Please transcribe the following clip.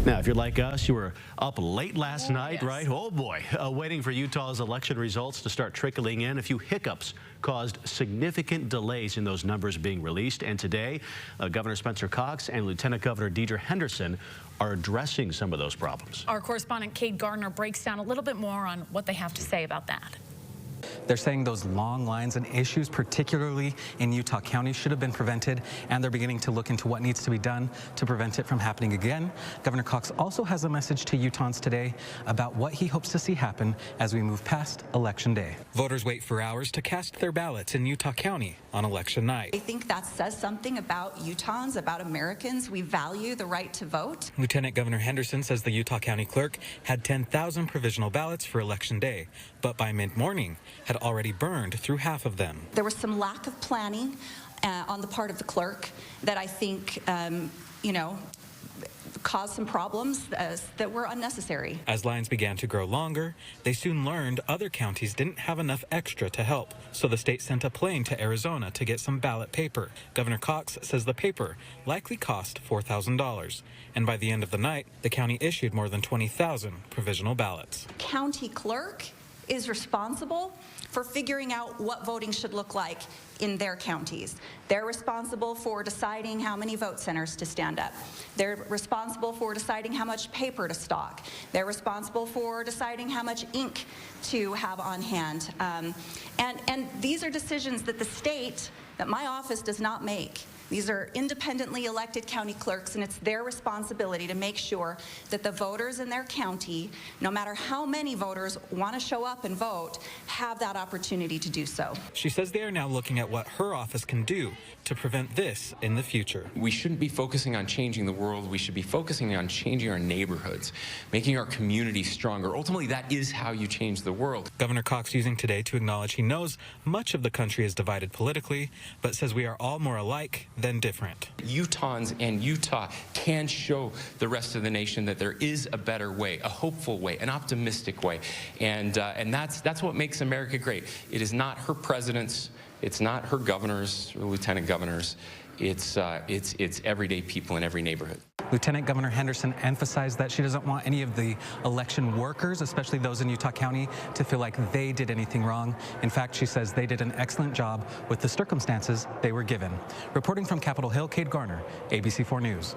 Now, if you're like us, you were up late last night, yes. right? Oh boy, waiting for Utah's election results to start trickling in. A few hiccups caused significant delays in those numbers being released. And today, Governor Spencer Cox and Lieutenant Governor Henderson are addressing some of those problems. Our correspondent Kate Gardner breaks down a little bit more on what they have to say about that. They're saying those long lines and issues, particularly in Utah County, should have been prevented, and they're beginning to look into what needs to be done to prevent it from happening again. Governor Cox also has a message to Utahns today about what he hopes to see happen as we move past Election Day. Voters wait for hours to cast their ballots in Utah County on election night. I think that says something about Utahns, about Americans. We value the right to vote. Lieutenant Governor Henderson says the Utah County clerk had 10,000 provisional ballots for Election Day, but by mid-morning had already burned through half of them. There was some lack of planning on the part of the clerk that I think, caused some problems that were unnecessary. As lines began to grow longer, they soon learned other counties didn't have enough extra to help, so the state sent a plane to Arizona to get some ballot paper. Governor Cox says the paper likely cost $4,000, and by the end of the night, the county issued more than 20,000 provisional ballots. County clerk is responsible for figuring out what voting should look like in their counties. They're responsible for deciding how many vote centers to stand up. They're responsible for deciding how much paper to stock. They're responsible for deciding how much ink to have on hand. And these are decisions that the state, that my office does not make. These are independently elected county clerks, and it's their responsibility to make sure that the voters in their county, no matter how many voters want to show up and vote, have that opportunity to do so. She says they are now looking at what her office can do to prevent this in the future. We shouldn't be focusing on changing the world. We should be focusing on changing our neighborhoods, making our communities stronger. Ultimately, that is how you change the world. Governor Cox using today to acknowledge he knows much of the country is divided politically, but says we are all more alike than different. Utahns and Utah can show the rest of the nation that there is a better way, a hopeful way, an optimistic way, and that's what makes America great. It is not her presidents, it's not her governors or lieutenant governors. It's everyday people in every neighborhood. Lieutenant Governor Henderson emphasized that she doesn't want any of the election workers, especially those in Utah County, to feel like they did anything wrong. In fact, she says they did an excellent job with the circumstances they were given. Reporting from Capitol Hill, Kate Gardner, ABC4 News.